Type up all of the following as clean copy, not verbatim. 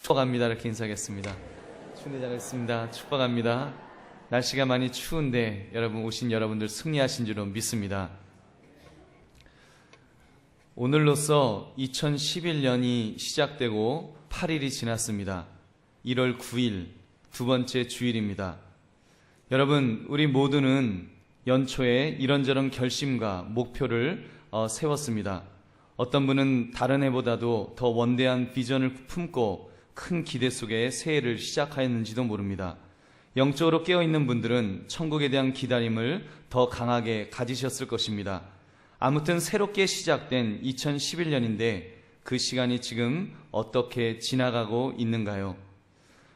축복합니다. 이렇게 인사하겠습니다. 추운데 잘했습니다. 축복합니다. 날씨가 많이 추운데 여러분 오신 여러분들 승리하신 줄로 믿습니다. 오늘로써 2011년이 시작되고 8일이 지났습니다. 1월 9일 두 번째 주일입니다. 여러분 우리 모두는 연초에 이런저런 결심과 목표를 세웠습니다. 어떤 분은 다른 해보다도 더 원대한 비전을 품고 큰 기대 속에 새해를 시작하였는지도 모릅니다. 영적으로 깨어있는 분들은 천국에 대한 기다림을 더 강하게 가지셨을 것입니다. 아무튼 새롭게 시작된 2011년인데 그 시간이 지금 어떻게 지나가고 있는가요?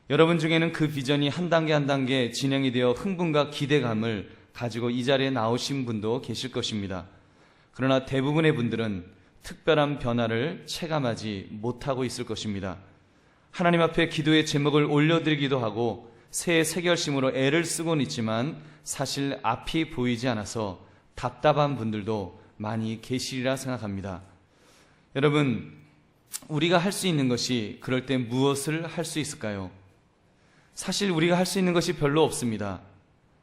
여러분 중에는 그 비전이 한 단계 한 단계 진행이 되어 흥분과 기대감을 가지고 이 자리에 나오신 분도 계실 것입니다. 그러나 대부분의 분들은 특별한 변화를 체감하지 못하고 있을 것입니다. 하나님 앞에 기도의 제목을 올려드리기도 하고 새해 새 결심으로 애를 쓰고는 있지만 사실 앞이 보이지 않아서 답답한 분들도 많이 계시리라 생각합니다. 여러분, 우리가 할 수 있는 것이 그럴 때 무엇을 할 수 있을까요? 사실 우리가 할 수 있는 것이 별로 없습니다.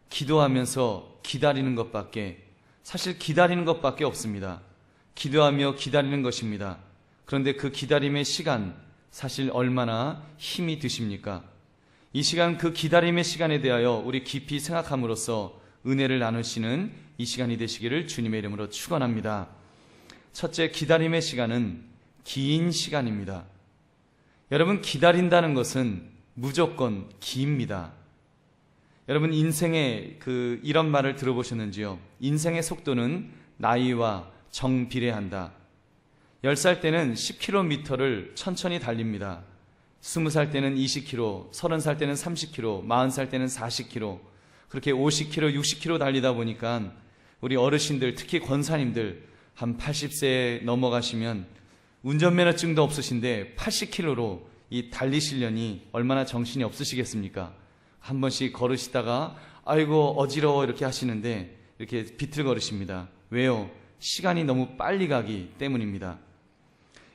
기도하면서 기다리는 것밖에, 사실 기다리는 것밖에 없습니다. 기도하며 기다리는 것입니다. 그런데 그 기다림의 시간, 사실 얼마나 힘이 드십니까? 이 시간, 그 기다림의 시간에 대하여 우리 깊이 생각함으로써 은혜를 나누시는 이 시간이 되시기를 주님의 이름으로 축원합니다. 첫째, 기다림의 시간은 긴 시간입니다. 여러분, 기다린다는 것은 무조건 깁니다. 여러분, 인생의 이런 말을 들어보셨는지요? 인생의 속도는 나이와 정비례한다. 10살 때는 10km를 천천히 달립니다. 20살 때는 20km, 30살 때는 30km, 40살 때는 40km, 그렇게 50km, 60km 달리다 보니까 우리 어르신들, 특히 권사님들 한 80세에 넘어가시면 운전면허증도 없으신데 80km로 이 달리시려니 얼마나 정신이 없으시겠습니까? 한 번씩 걸으시다가 아이고 어지러워 이렇게 하시는데 이렇게 비틀거리십니다. 왜요? 시간이 너무 빨리 가기 때문입니다.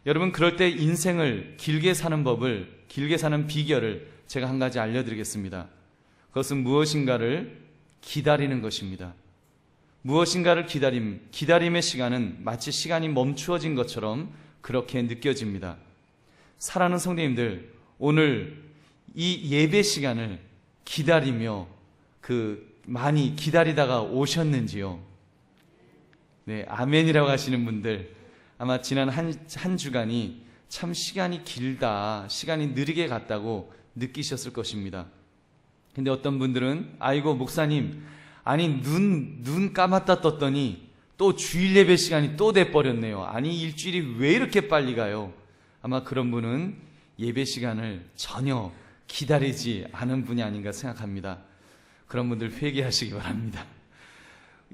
여러분, 그럴 때 인생을 길게 사는 법을, 길게 사는 비결을 제가 한 가지 알려드리겠습니다. 그것은 무엇인가를 기다리는 것입니다. 무엇인가를 기다림의 시간은 마치 시간이 멈추어진 것처럼 그렇게 느껴집니다. 사랑하는 성도님들, 오늘 이 예배 시간을 기다리며 많이 기다리다가 오셨는지요? 네, 아멘이라고 하시는 분들, 아마 지난 한 주간이 참 시간이 길다, 시간이 느리게 갔다고 느끼셨을 것입니다. 근데 어떤 분들은 아이고 목사님, 아니 눈 감았다 떴더니 또 주일 예배 시간이 또 돼버렸네요. 아니 일주일이 왜 이렇게 빨리 가요? 아마 그런 분은 예배 시간을 전혀 기다리지 않은 분이 아닌가 생각합니다. 그런 분들 회개하시기 바랍니다.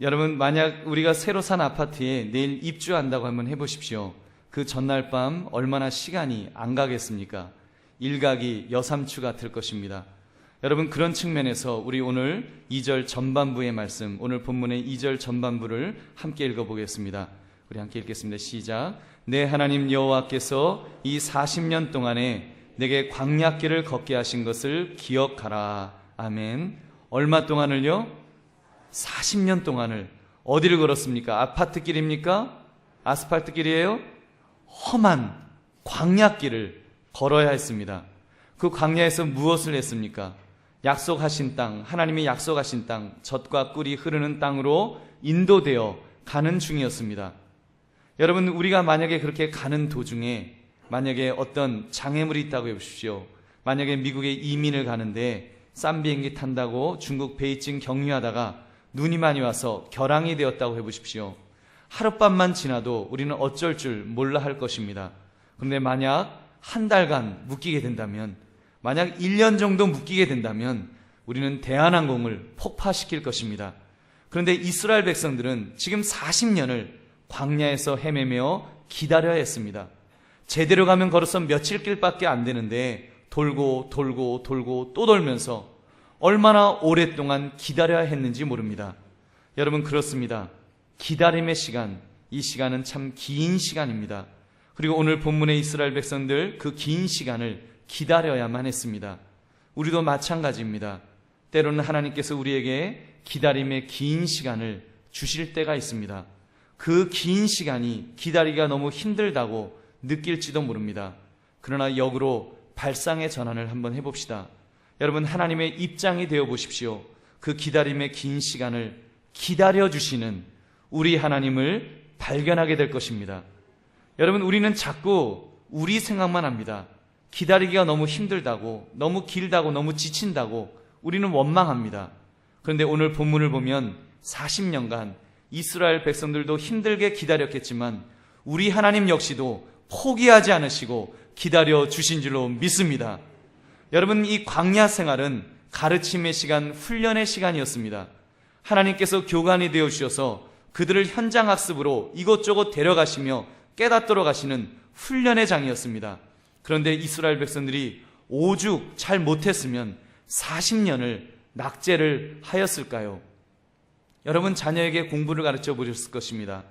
여러분, 만약 우리가 새로 산 아파트에 내일 입주한다고 한번 해보십시오. 그 전날 밤 얼마나 시간이 안 가겠습니까? 일각이 여삼추 같을 것입니다. 여러분, 그런 측면에서 우리 오늘 2절 전반부의 말씀, 오늘 본문의 2절 전반부를 함께 읽어보겠습니다. 우리 함께 읽겠습니다. 시작. 내 하나님 여호와께서 이 40년 동안에 내게 광야길을 걷게 하신 것을 기억하라. 아멘. 얼마 동안을요? 40년 동안을. 어디를 걸었습니까? 아파트길입니까? 아스팔트길이에요? 험한 광야길을 걸어야 했습니다. 그 광야에서 무엇을 했습니까? 약속하신 땅, 하나님이 약속하신 땅, 젖과 꿀이 흐르는 땅으로 인도되어 가는 중이었습니다. 여러분, 우리가 만약에 그렇게 가는 도중에 만약에 어떤 장애물이 있다고 해보십시오. 만약에 미국에 이민을 가는데 싼 비행기 탄다고 중국 베이징 경유하다가 눈이 많이 와서 결항이 되었다고 해보십시오. 하룻밤만 지나도 우리는 어쩔 줄 몰라 할 것입니다. 그런데 만약 한 달간 묶이게 된다면, 만약 1년 정도 묶이게 된다면 우리는 대한항공을 폭파시킬 것입니다. 그런데 이스라엘 백성들은 지금 40년을 광야에서 헤매며 기다려야 했습니다. 제대로 가면 걸어서 며칠 길밖에 안 되는데 돌고 또 돌면서 얼마나 오랫동안 기다려야 했는지 모릅니다. 여러분, 그렇습니다. 기다림의 시간, 이 시간은 참 긴 시간입니다. 그리고 오늘 본문의 이스라엘 백성들 그 긴 시간을 기다려야만 했습니다. 우리도 마찬가지입니다. 때로는 하나님께서 우리에게 기다림의 긴 시간을 주실 때가 있습니다. 그 긴 시간이 기다리기가 너무 힘들다고 느낄지도 모릅니다. 그러나 역으로 발상의 전환을 한번 해봅시다. 여러분, 하나님의 입장이 되어 보십시오. 그 기다림의 긴 시간을 기다려주시는 우리 하나님을 발견하게 될 것입니다. 여러분, 우리는 자꾸 우리 생각만 합니다. 기다리기가 너무 힘들다고, 너무 길다고, 너무 지친다고 우리는 원망합니다. 그런데 오늘 본문을 보면 40년간 이스라엘 백성들도 힘들게 기다렸겠지만 우리 하나님 역시도 포기하지 않으시고 기다려 주신 줄로 믿습니다. 여러분, 이 광야 생활은 가르침의 시간, 훈련의 시간이었습니다. 하나님께서 교관이 되어 주셔서 그들을 현장 학습으로 이곳저곳 데려가시며 깨닫도록 하시는 훈련의 장이었습니다. 그런데 이스라엘 백성들이 오죽 잘 못했으면 40년을 낙제를 하였을까요? 여러분, 자녀에게 공부를 가르쳐 보셨을 것입니다.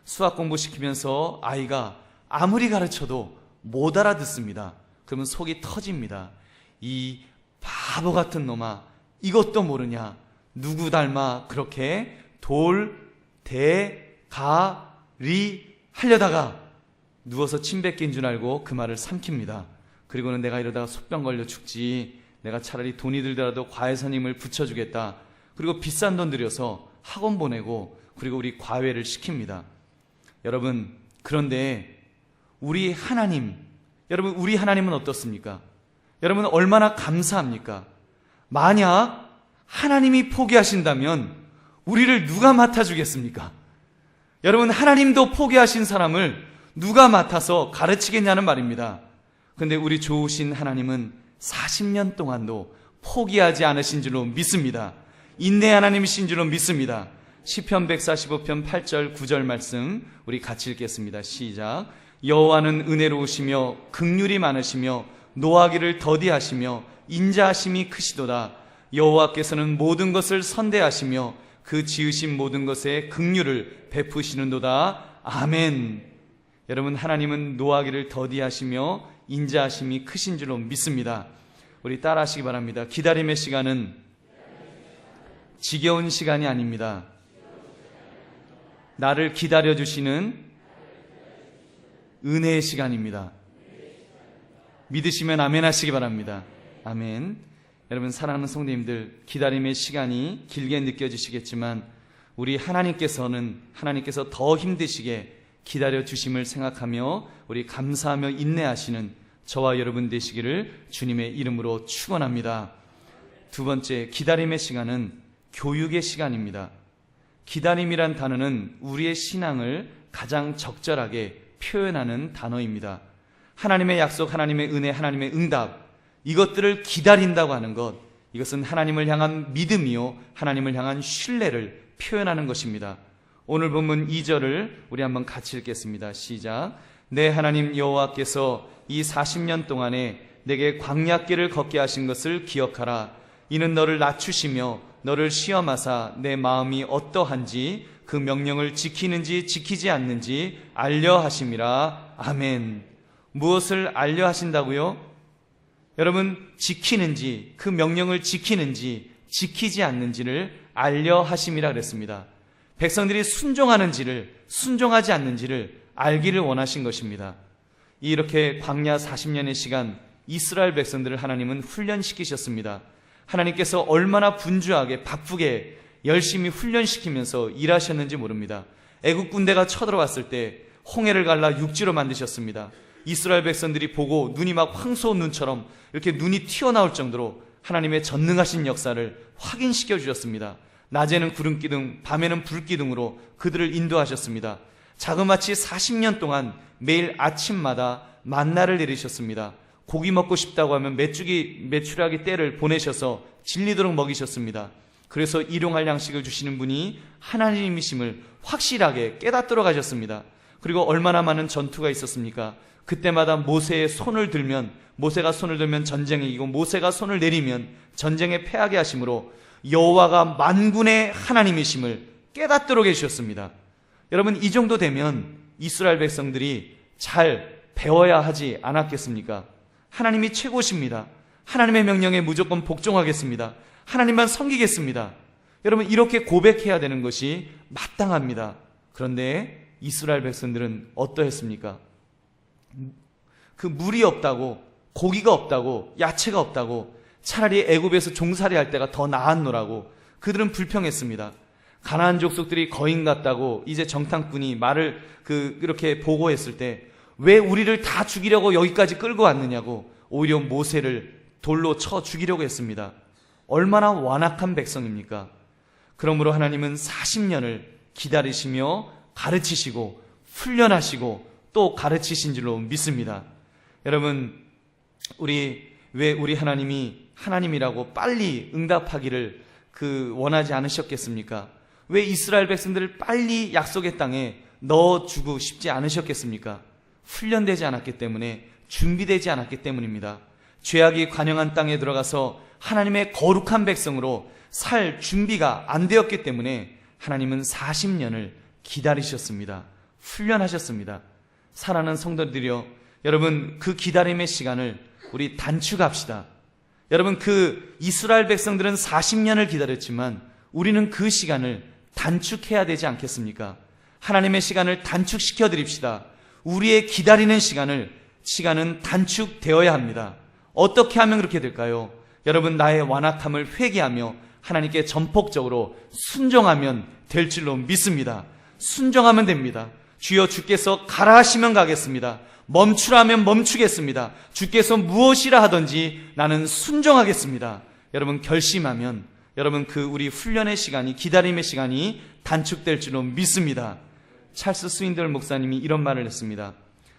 수학 공부시키면서 아이가 아무리 가르쳐도 못 알아듣습니다. 그러면 속이 터집니다. 이 바보 같은 놈아, 이것도 모르냐? 누구 닮아 그렇게 돌, 대, 가, 리 하려다가 누워서 침 뱉긴 줄 알고 그 말을 삼킵니다. 그리고는 내가 이러다가 속병 걸려 죽지, 내가 차라리 돈이 들더라도 과외선임을 붙여주겠다. 그리고 비싼 돈 들여서 학원 보내고 그리고 우리 과외를 시킵니다. 여러분, 그런데 우리 하나님, 여러분, 우리 하나님은 어떻습니까? 여러분, 얼마나 감사합니까? 만약 하나님이 포기하신다면 우리를 누가 맡아주겠습니까? 여러분, 하나님도 포기하신 사람을 누가 맡아서 가르치겠냐는 말입니다. 그런데 우리 좋으신 하나님은 40년 동안도 포기하지 않으신 줄로 믿습니다. 인내 하나님이신 줄로 믿습니다. 시편 145편 8절 9절 말씀 우리 같이 읽겠습니다. 시작. 여호와는 은혜로우시며 긍휼이 많으시며 노하기를 더디하시며 인자하심이 크시도다. 여호와께서는 모든 것을 선대하시며 그 지으신 모든 것에 긍휼을 베푸시는도다. 아멘. 여러분, 하나님은 노하기를 더디하시며 인자하심이 크신 줄로 믿습니다. 우리 따라하시기 바랍니다. 기다림의 시간은 지겨운 시간이 아닙니다. 나를 기다려주시는 은혜의 시간입니다. 믿으시면 아멘 하시기 바랍니다. 아멘. 여러분, 사랑하는 성도님들, 기다림의 시간이 길게 느껴지시겠지만 우리 하나님께서 더 힘드시게 기다려주심을 생각하며 우리 감사하며 인내하시는 저와 여러분 되시기를 주님의 이름으로 축원합니다. 두 번째, 기다림의 시간은 교육의 시간입니다. 기다림이란 단어는 우리의 신앙을 가장 적절하게 표현하는 단어입니다. 하나님의 약속, 하나님의 은혜, 하나님의 응답, 이것들을 기다린다고 하는 것, 이것은 하나님을 향한 믿음이요 하나님을 향한 신뢰를 표현하는 것입니다. 오늘 본문 2절을 우리 한번 같이 읽겠습니다. 시작. 내 하나님 여호와께서 이 40년 동안에 내게 광야길을 걷게 하신 것을 기억하라. 이는 너를 낮추시며 너를 시험하사 내 마음이 어떠한지 그 명령을 지키는지 지키지 않는지 알려 하심이라. 아멘. 무엇을 알려 하신다고요? 여러분, 지키는지, 그 명령을 지키는지 지키지 않는지를 알려 하심이라 그랬습니다. 백성들이 순종하는지를, 순종하지 않는지를 알기를 원하신 것입니다. 이렇게 광야 40년의 시간 이스라엘 백성들을 하나님은 훈련시키셨습니다. 하나님께서 얼마나 분주하게 바쁘게 열심히 훈련시키면서 일하셨는지 모릅니다. 애국 군대가 쳐들어왔을 때 홍해를 갈라 육지로 만드셨습니다. 이스라엘 백성들이 보고 눈이 막 황소 눈처럼 이렇게 눈이 튀어나올 정도로 하나님의 전능하신 역사를 확인시켜 주셨습니다. 낮에는 구름기둥, 밤에는 불기둥으로 그들을 인도하셨습니다. 자그마치 40년 동안 매일 아침마다 만나를 내리셨습니다. 고기 먹고 싶다고 하면 메추라기 떼를 보내셔서 질리도록 먹이셨습니다. 그래서 일용할 양식을 주시는 분이 하나님이심을 확실하게 깨닫도록 하셨습니다. 그리고 얼마나 많은 전투가 있었습니까? 그때마다 모세가 손을 들면 전쟁에 이기고 모세가 손을 내리면 전쟁에 패하게 하심으로 여호와가 만군의 하나님이심을 깨닫도록 해주셨습니다. 여러분, 이 정도 되면 이스라엘 백성들이 잘 배워야 하지 않았겠습니까? 하나님이 최고십니다. 하나님의 명령에 무조건 복종하겠습니다. 하나님만 섬기겠습니다. 여러분, 이렇게 고백해야 되는 것이 마땅합니다. 그런데 이스라엘 백성들은 어떠했습니까? 그 물이 없다고, 고기가 없다고, 야채가 없다고, 차라리 애굽에서 종살이 할 때가 더 나았노라고 그들은 불평했습니다. 가나안 족속들이 거인 같다고 이제 정탐꾼이 말을 이렇게 보고했을 때 왜 우리를 다 죽이려고 여기까지 끌고 왔느냐고 오히려 모세를 돌로 쳐 죽이려고 했습니다. 얼마나 완악한 백성입니까? 그러므로 하나님은 40년을 기다리시며 가르치시고 훈련하시고 또 가르치신 줄로 믿습니다. 여러분, 왜 우리 하나님이 하나님이라고 빨리 응답하기를 원하지 않으셨겠습니까? 왜 이스라엘 백성들을 빨리 약속의 땅에 넣어주고 싶지 않으셨겠습니까? 훈련되지 않았기 때문에, 준비되지 않았기 때문입니다. 죄악이 관영한 땅에 들어가서 하나님의 거룩한 백성으로 살 준비가 안 되었기 때문에 하나님은 40년을 기다리셨습니다. 훈련하셨습니다. 사랑하는 성도들이여, 여러분, 그 기다림의 시간을 우리 단축합시다. 여러분, 이스라엘 백성들은 40년을 기다렸지만 우리는 그 시간을 단축해야 되지 않겠습니까? 하나님의 시간을 단축시켜 드립시다. 우리의 기다리는 시간은 단축되어야 합니다. 어떻게 하면 그렇게 될까요? 여러분, 나의 완악함을 회개하며 하나님께 전폭적으로 순종하면 될 줄로 믿습니다. 순종하면 됩니다. 주여, 주께서 가라 하시면 가겠습니다. 멈추라 하면 멈추겠습니다. 주께서 무엇이라 하든지 나는 순종하겠습니다. 여러분, 결심하면 여러분 우리 훈련의 시간이, 기다림의 시간이 단축될 줄로 믿습니다. 찰스 스윈들 목사님이 이런 말을 했습니다.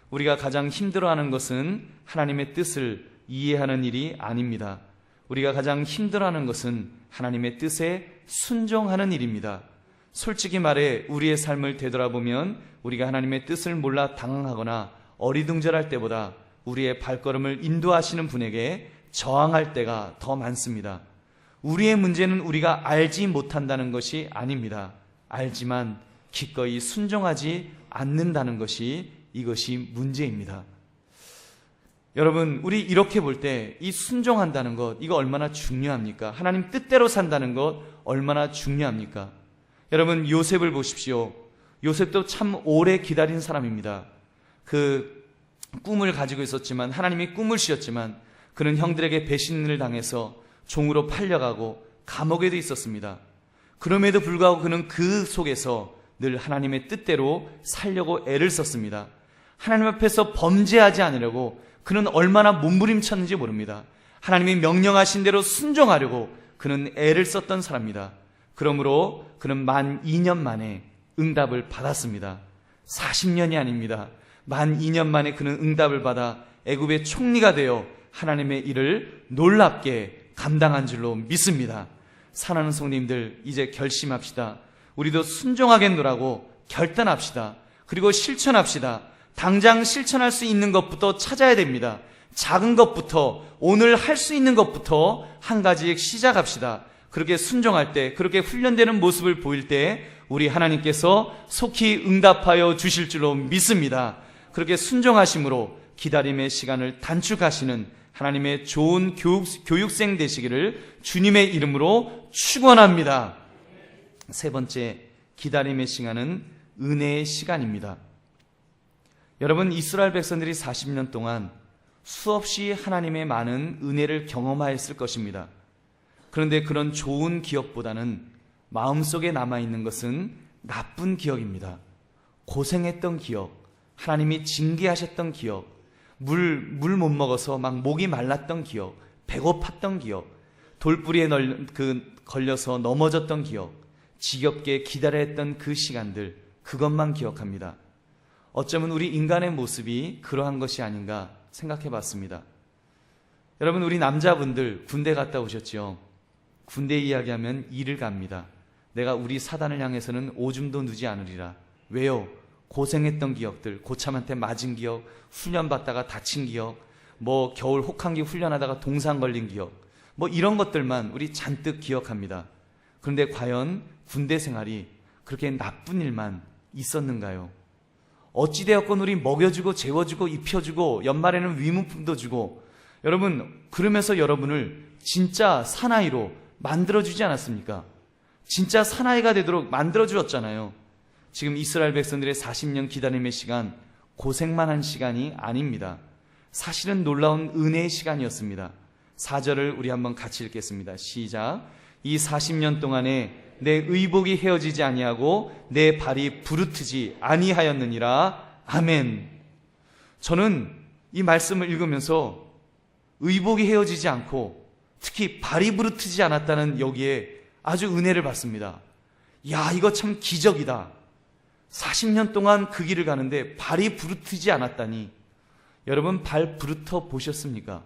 우리가 가장 힘들어하는 것은 하나님의 뜻을 이해하는 일이 아닙니다. 우리가 가장 힘들어하는 것은 하나님의 뜻에 순종하는 일입니다. 솔직히 말해 우리의 삶을 되돌아보면 우리가 하나님의 뜻을 몰라 당황하거나 어리둥절할 때보다 우리의 발걸음을 인도하시는 분에게 저항할 때가 더 많습니다. 우리의 문제는 우리가 알지 못한다는 것이 아닙니다. 알지만 기꺼이 순종하지 않는다는 것이, 이것이 문제입니다. 여러분, 우리 이렇게 볼 때 이 순종한다는 것, 이거 얼마나 중요합니까? 하나님 뜻대로 산다는 것 얼마나 중요합니까? 여러분, 요셉을 보십시오. 요셉도 참 오래 기다린 사람입니다. 꿈을 가지고 있었지만, 하나님이 꿈을 주셨지만 그는 형들에게 배신을 당해서 종으로 팔려가고 감옥에도 있었습니다. 그럼에도 불구하고 그는 그 속에서 늘 하나님의 뜻대로 살려고 애를 썼습니다. 하나님 앞에서 범죄하지 않으려고 그는 얼마나 몸부림쳤는지 모릅니다. 하나님이 명령하신 대로 순종하려고 그는 애를 썼던 사람입니다. 그러므로 그는 만 2년 만에 응답을 받았습니다. 40년이 아닙니다. 만 2년 만에 그는 응답을 받아 애굽의 총리가 되어 하나님의 일을 놀랍게 감당한 줄로 믿습니다. 사랑하는 성도님들, 이제 결심합시다. 우리도 순종하겠노라고 결단합시다. 그리고 실천합시다. 당장 실천할 수 있는 것부터 찾아야 됩니다. 작은 것부터, 오늘 할 수 있는 것부터 한 가지씩 시작합시다. 그렇게 순종할 때, 그렇게 훈련되는 모습을 보일 때 우리 하나님께서 속히 응답하여 주실 줄로 믿습니다. 그렇게 순종하심으로 기다림의 시간을 단축하시는 하나님의 좋은 교육생 되시기를 주님의 이름으로 축원합니다. 세 번째, 기다림의 시간은 은혜의 시간입니다. 여러분, 이스라엘 백성들이 40년 동안 수없이 하나님의 많은 은혜를 경험하였을 것입니다. 그런데 그런 좋은 기억보다는 마음속에 남아있는 것은 나쁜 기억입니다. 고생했던 기억, 하나님이 징계하셨던 기억, 물 못 먹어서 막 목이 말랐던 기억, 배고팠던 기억, 돌뿌리에 걸려서 넘어졌던 기억, 지겹게 기다려야 했던 그 시간들, 그것만 기억합니다. 어쩌면 우리 인간의 모습이 그러한 것이 아닌가 생각해 봤습니다. 여러분, 우리 남자분들 군대 갔다 오셨죠? 군대 이야기하면 이를 갑니다. 내가 우리 사단을 향해서는 오줌도 누지 않으리라. 왜요? 고생했던 기억들, 고참한테 맞은 기억, 훈련받다가 다친 기억, 겨울 혹한기 훈련하다가 동상 걸린 기억, 이런 것들만 우리 잔뜩 기억합니다. 그런데 과연 군대 생활이 그렇게 나쁜 일만 있었는가요? 어찌되었건 우리 먹여주고 재워주고 입혀주고 연말에는 위문품도 주고 여러분, 그러면서 여러분을 진짜 사나이로 만들어주지 않았습니까? 진짜 사나이가 되도록 만들어주었잖아요. 지금 이스라엘 백성들의 40년 기다림의 시간, 고생만 한 시간이 아닙니다. 사실은 놀라운 은혜의 시간이었습니다. 4절을 우리 한번 같이 읽겠습니다. 시작. 이 40년 동안에 내 의복이 헤어지지 아니하고 내 발이 부르트지 아니하였느니라. 아멘. 저는 이 말씀을 읽으면서 의복이 헤어지지 않고 특히 발이 부르트지 않았다는 여기에 아주 은혜를 받습니다. 야, 이거 참 기적이다. 40년 동안 그 길을 가는데 발이 부르트지 않았다니. 여러분, 발 부르터 보셨습니까?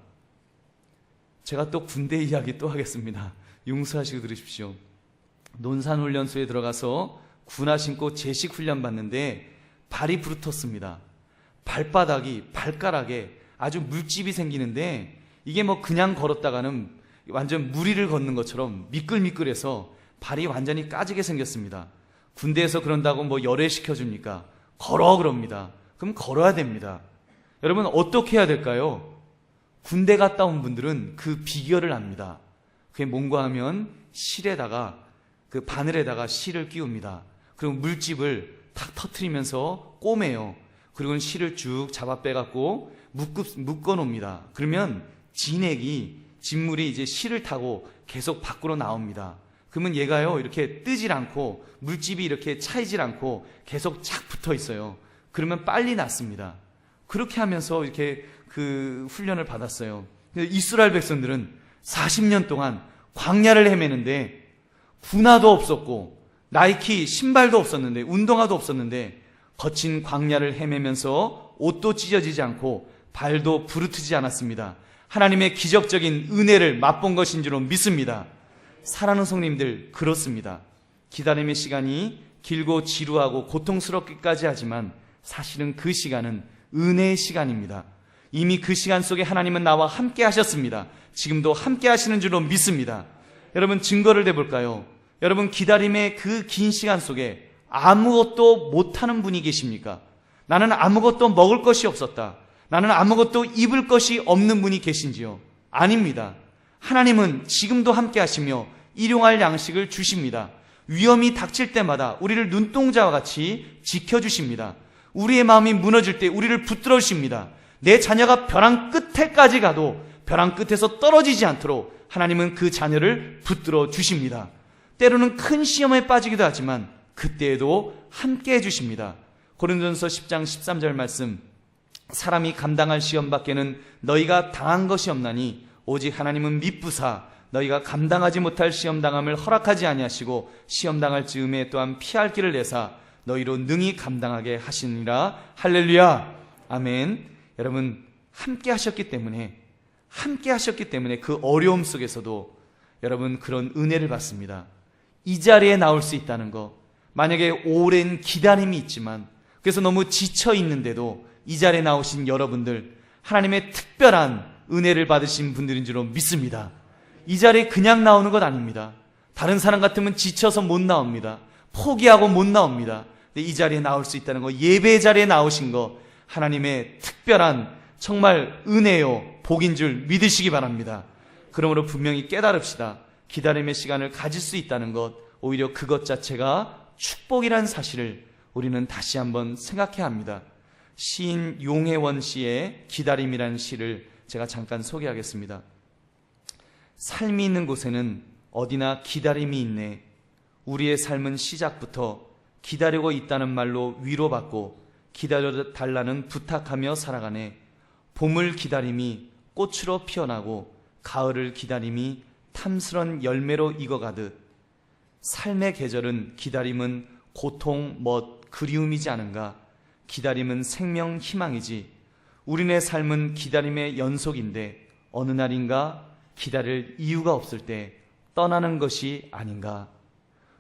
제가 또 군대 이야기 또 하겠습니다. 용서하시고 들으십시오. 논산훈련소에 들어가서 군화 신고 제식 훈련 받는데 발이 부르텄습니다. 발바닥이, 발가락에 아주 물집이 생기는데 이게 뭐 그냥 걸었다가는 완전 무리를 걷는 것처럼 미끌미끌해서 발이 완전히 까지게 생겼습니다. 군대에서 그런다고 뭐 열애시켜줍니까? 걸어 그럽니다. 그럼 걸어야 됩니다. 여러분, 어떻게 해야 될까요? 군대 갔다 온 분들은 그 비결을 압니다. 그게 뭔가 하면 실에다가, 그 바늘에다가 실을 끼웁니다. 그리고 물집을 탁 터트리면서 꼬매요. 그리고 실을 쭉 잡아 빼갖고 묶어 놓습니다. 그러면 진물이 이제 실을 타고 계속 밖으로 나옵니다. 그러면 얘가요, 이렇게 뜨질 않고 물집이 이렇게 차이질 않고 계속 착 붙어 있어요. 그러면 빨리 낫습니다. 그렇게 하면서 이렇게 그 훈련을 받았어요. 이스라엘 백성들은 40년 동안 광야를 헤매는데 군화도 없었고 나이키 신발도 없었는데 운동화도 없었는데 거친 광야를 헤매면서 옷도 찢어지지 않고 발도 부르트지 않았습니다. 하나님의 기적적인 은혜를 맛본 것인 줄로 믿습니다. 사랑하는 성님들, 그렇습니다. 기다림의 시간이 길고 지루하고 고통스럽기까지 하지만 사실은 그 시간은 은혜의 시간입니다. 이미 그 시간 속에 하나님은 나와 함께 하셨습니다. 지금도 함께 하시는 줄로 믿습니다. 여러분, 증거를 대볼까요? 여러분, 기다림의 그 긴 시간 속에 아무것도 못하는 분이 계십니까? 나는 아무것도 먹을 것이 없었다. 나는 아무것도 입을 것이 없는 분이 계신지요? 아닙니다. 하나님은 지금도 함께 하시며 일용할 양식을 주십니다. 위험이 닥칠 때마다 우리를 눈동자와 같이 지켜주십니다. 우리의 마음이 무너질 때 우리를 붙들어 주십니다. 내 자녀가 벼랑 끝에까지 가도 벼랑 끝에서 떨어지지 않도록 하나님은 그 자녀를 붙들어 주십니다. 때로는 큰 시험에 빠지기도 하지만 그때에도 함께 해주십니다. 고린도전서 10장 13절 말씀, 사람이 감당할 시험 밖에는 너희가 당한 것이 없나니 오직 하나님은 미쁘사 너희가 감당하지 못할 시험당함을 허락하지 아니하시고 시험당할 즈음에 또한 피할 길을 내사 너희로 능히 감당하게 하시니라. 할렐루야. 아멘. 여러분, 함께 하셨기 때문에 그 어려움 속에서도 여러분 그런 은혜를 받습니다. 이 자리에 나올 수 있다는 것, 만약에 오랜 기다림이 있지만 그래서 너무 지쳐 있는데도 이 자리에 나오신 여러분들, 하나님의 특별한 은혜를 받으신 분들인 줄로 믿습니다. 이 자리에 그냥 나오는 것 아닙니다. 다른 사람 같으면 지쳐서 못 나옵니다. 포기하고 못 나옵니다. 근데 이 자리에 나올 수 있다는 거, 예배 자리에 나오신 거, 하나님의 특별한 정말 은혜요, 복인 줄 믿으시기 바랍니다. 그러므로 분명히 깨달읍시다. 기다림의 시간을 가질 수 있다는 것, 오히려 그것 자체가 축복이란 사실을 우리는 다시 한번 생각해야 합니다. 시인 용혜원 씨의 기다림이라는 시를 제가 잠깐 소개하겠습니다. 삶이 있는 곳에는 어디나 기다림이 있네. 우리의 삶은 시작부터 기다리고 있다는 말로 위로받고 기다려달라는 부탁하며 살아가네. 봄을 기다림이 꽃으로 피어나고 가을을 기다림이 탐스런 열매로 익어가듯 삶의 계절은 기다림은 고통, 멋, 그리움이지 않은가. 기다림은 생명, 희망이지. 우리네 삶은 기다림의 연속인데 어느 날인가 기다릴 이유가 없을 때 떠나는 것이 아닌가.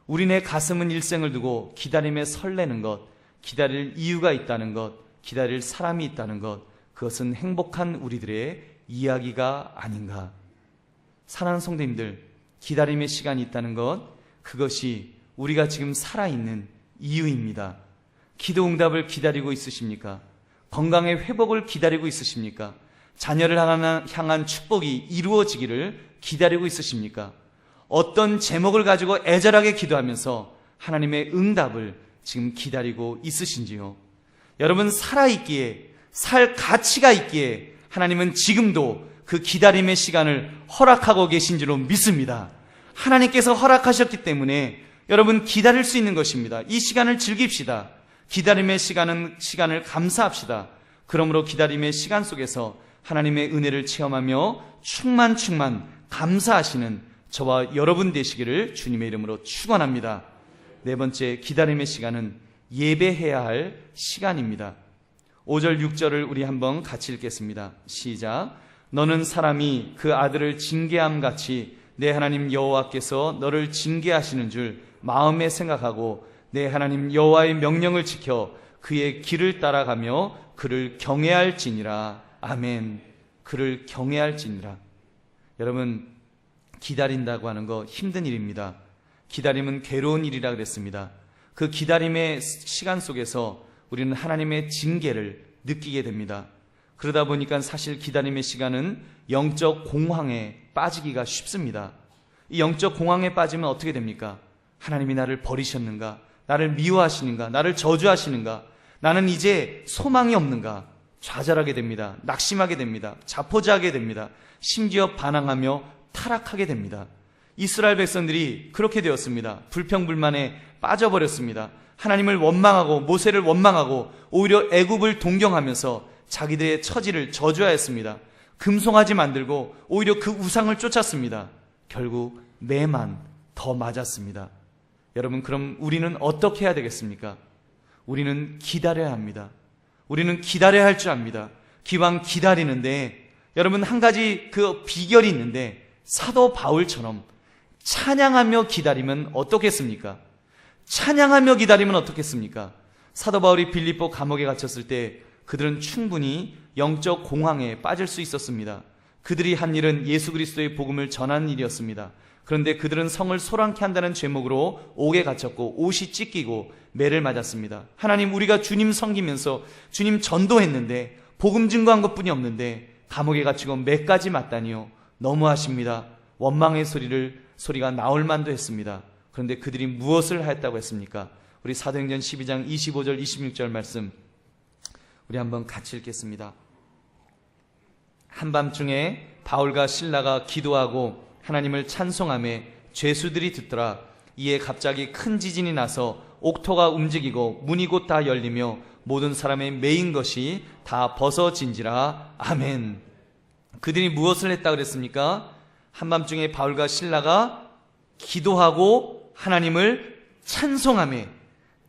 우리네 가슴은 일생을 두고 기다림에 설레는 것, 기다릴 이유가 있다는 것, 기다릴 사람이 있다는 것, 그것은 행복한 우리들의 이야기가 아닌가. 사랑하는 성도님들, 기다림의 시간이 있다는 것, 그것이 우리가 지금 살아있는 이유입니다. 기도 응답을 기다리고 있으십니까? 건강의 회복을 기다리고 있으십니까? 자녀를 향한 축복이 이루어지기를 기다리고 있으십니까? 어떤 제목을 가지고 애절하게 기도하면서 하나님의 응답을 지금 기다리고 있으신지요? 여러분, 살아있기에, 살 가치가 있기에 하나님은 지금도 그 기다림의 시간을 허락하고 계신 줄로 믿습니다. 하나님께서 허락하셨기 때문에 여러분 기다릴 수 있는 것입니다. 이 시간을 즐깁시다. 기다림의 시간을 감사합시다. 그러므로 기다림의 시간 속에서 하나님의 은혜를 체험하며 충만 감사하시는 저와 여러분 되시기를 주님의 이름으로 축원합니다. 네 번째, 기다림의 시간은 예배해야 할 시간입니다. 5절 6절을 우리 한번 같이 읽겠습니다. 시작. 너는 사람이 그 아들을 징계함 같이 내 하나님 여호와께서 너를 징계하시는 줄 마음에 생각하고 내 하나님 여호와의 명령을 지켜 그의 길을 따라가며 그를 경외할지니라. 아멘. 그를 경외할지니라. 여러분, 기다린다고 하는 거 힘든 일입니다. 기다림은 괴로운 일이라 그랬습니다. 그 기다림의 시간 속에서 우리는 하나님의 징계를 느끼게 됩니다. 그러다 보니까 사실 기다림의 시간은 영적 공황에 빠지기가 쉽습니다. 이 영적 공황에 빠지면 어떻게 됩니까? 하나님이 나를 버리셨는가? 나를 미워하시는가? 나를 저주하시는가? 나는 이제 소망이 없는가? 좌절하게 됩니다. 낙심하게 됩니다. 자포자하게 됩니다. 심지어 반항하며 타락하게 됩니다. 이스라엘 백성들이 그렇게 되었습니다. 불평불만에 빠져버렸습니다. 하나님을 원망하고 모세를 원망하고 오히려 애굽을 동경하면서 자기들의 처지를 저주하였습니다. 금송아지 만들고 오히려 그 우상을 쫓았습니다. 결국 매만 더 맞았습니다. 여러분, 그럼 우리는 어떻게 해야 되겠습니까? 우리는 기다려야 합니다. 우리는 기다려야 할 줄 압니다. 기왕 기다리는데 여러분, 한 가지 그 비결이 있는데 사도 바울처럼 찬양하며 기다리면 어떻겠습니까? 찬양하며 기다리면 어떻겠습니까? 사도 바울이 빌립보 감옥에 갇혔을 때 그들은 충분히 영적 공황에 빠질 수 있었습니다. 그들이 한 일은 예수 그리스도의 복음을 전하는 일이었습니다. 그런데 그들은 성을 소란케 한다는 죄목으로 옥에 갇혔고 옷이 찢기고 매를 맞았습니다. 하나님, 우리가 주님 섬기면서 주님 전도했는데 복음 증거한 것뿐이 없는데 감옥에 갇히고 매까지 맞다니요. 너무하십니다. 원망의 소리가 나올 만도 했습니다. 그런데 그들이 무엇을 했다고 했습니까? 우리 사도행전 12장 25절 26절 말씀 우리 한번 같이 읽겠습니다. 한밤중에 바울과 실라가 기도하고 하나님을 찬송하며 죄수들이 듣더라. 이에 갑자기 큰 지진이 나서 옥토가 움직이고 문이 곧 다 열리며 모든 사람의 매인 것이 다 벗어진지라. 아멘. 그들이 무엇을 했다 그랬습니까? 한밤중에 바울과 실라가 기도하고 하나님을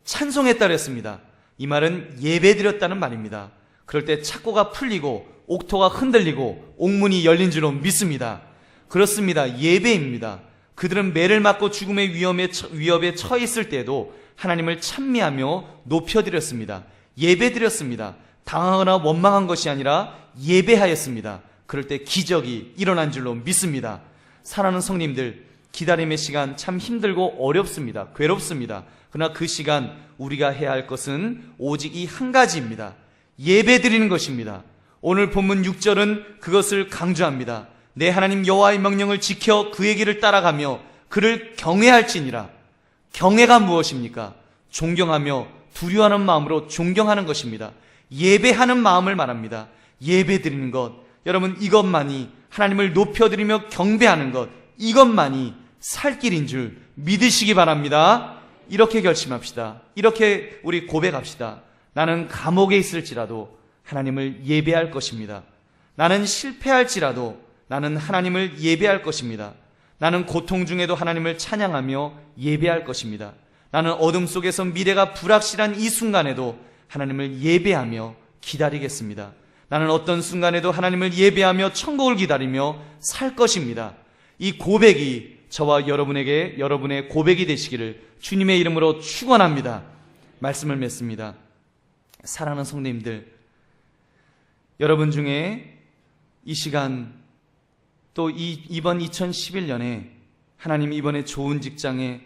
찬송했다 그랬습니다. 이 말은 예배드렸다는 말입니다. 그럴 때 착고가 풀리고 옥토가 흔들리고 옥문이 열린 줄로 믿습니다. 그렇습니다. 예배입니다. 그들은 매를 맞고 죽음의 위협에 처해 있을 때에도 하나님을 찬미하며 높여드렸습니다. 예배드렸습니다. 당하거나 원망한 것이 아니라 예배하였습니다. 그럴 때 기적이 일어난 줄로 믿습니다. 사랑하는 성님들, 기다림의 시간 참 힘들고 어렵습니다. 괴롭습니다. 그러나 그 시간 우리가 해야 할 것은 오직 이 한 가지입니다. 예배드리는 것입니다. 오늘 본문 6절은 그것을 강조합니다. 내 하나님 여호와의 명령을 지켜 그의 길을 따라가며 그를 경외할지니라. 경외가 무엇입니까? 존경하며 두려워하는 마음으로 존경하는 것입니다. 예배하는 마음을 말합니다. 예배드리는 것, 여러분, 이것만이 하나님을 높여드리며 경배하는 것, 이것만이 살 길인 줄 믿으시기 바랍니다. 이렇게 결심합시다. 이렇게 우리 고백합시다. 나는 감옥에 있을지라도 하나님을 예배할 것입니다. 나는 실패할지라도 나는 하나님을 예배할 것입니다. 나는 고통 중에도 하나님을 찬양하며 예배할 것입니다. 나는 어둠 속에서 미래가 불확실한 이 순간에도 하나님을 예배하며 기다리겠습니다. 나는 어떤 순간에도 하나님을 예배하며 천국을 기다리며 살 것입니다. 이 고백이 저와 여러분의 고백이 되시기를 주님의 이름으로 축원합니다. 말씀을 맺습니다. 사랑하는 성도님들, 여러분 중에 이 시간 또 이번 2011년에 하나님 이번에 좋은 직장에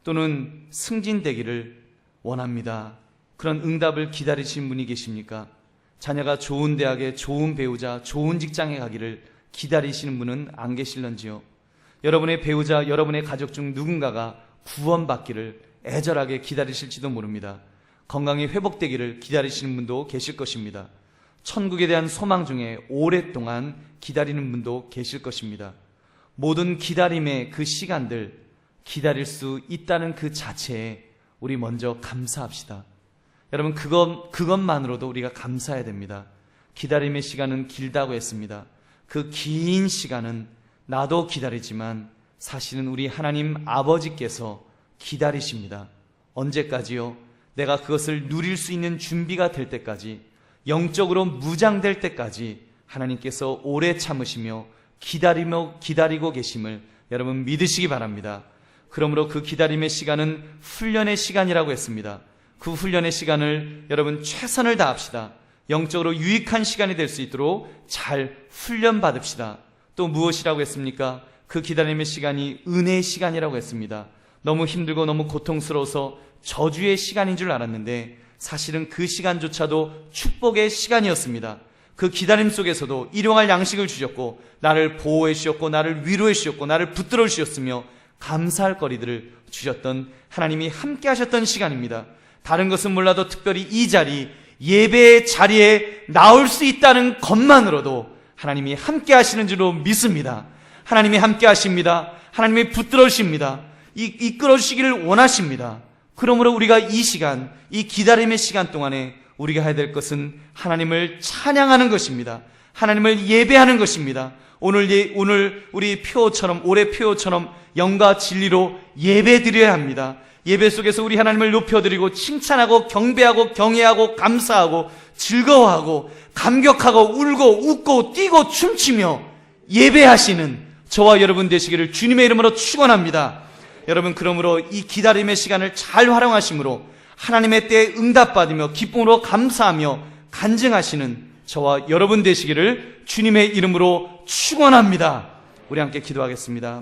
또는 승진되기를 원합니다. 그런 응답을 기다리신 분이 계십니까? 자녀가 좋은 대학에 좋은 배우자, 좋은 직장에 가기를 기다리시는 분은 안 계실런지요? 여러분의 배우자, 여러분의 가족 중 누군가가 구원받기를 애절하게 기다리실지도 모릅니다. 건강이 회복되기를 기다리시는 분도 계실 것입니다. 천국에 대한 소망 중에 오랫동안 기다리는 분도 계실 것입니다. 모든 기다림의 그 시간들, 기다릴 수 있다는 그 자체에 우리 먼저 감사합시다. 여러분, 그것만으로도 우리가 감사해야 됩니다. 기다림의 시간은 길다고 했습니다. 그 긴 시간은 나도 기다리지만 사실은 우리 하나님 아버지께서 기다리십니다. 언제까지요? 내가 그것을 누릴 수 있는 준비가 될 때까지, 영적으로 무장될 때까지 하나님께서 오래 참으시며 기다리고 계심을 여러분 믿으시기 바랍니다. 그러므로 그 기다림의 시간은 훈련의 시간이라고 했습니다. 그 훈련의 시간을 여러분 최선을 다합시다. 영적으로 유익한 시간이 될 수 있도록 잘 훈련받읍시다. 또 무엇이라고 했습니까? 그 기다림의 시간이 은혜의 시간이라고 했습니다. 너무 힘들고 너무 고통스러워서 저주의 시간인 줄 알았는데 사실은 그 시간조차도 축복의 시간이었습니다. 그 기다림 속에서도 일용할 양식을 주셨고 나를 보호해 주셨고 나를 위로해 주셨고 나를 붙들어 주셨으며 감사할 거리들을 주셨던 하나님이 함께 하셨던 시간입니다. 다른 것은 몰라도 특별히 이 자리, 예배의 자리에 나올 수 있다는 것만으로도 하나님이 함께 하시는 줄로 믿습니다. 하나님이 함께 하십니다. 하나님이 붙들어 주십니다. 이끌어 주시기를 원하십니다. 그러므로 우리가 이 시간, 이 기다림의 시간 동안에 우리가 해야 될 것은 하나님을 찬양하는 것입니다. 하나님을 예배하는 것입니다. 오늘 우리 표처럼, 올해 표처럼 영과 진리로 예배 드려야 합니다. 예배 속에서 우리 하나님을 높여드리고 칭찬하고 경배하고 경외하고 감사하고 즐거워하고 감격하고 울고 웃고 뛰고 춤추며 예배하시는 저와 여러분 되시기를 주님의 이름으로 축원합니다. 여러분, 그러므로 이 기다림의 시간을 잘 활용하심으로 하나님의 때에 응답받으며 기쁨으로 감사하며 간증하시는 저와 여러분 되시기를 주님의 이름으로 축원합니다. 우리 함께 기도하겠습니다.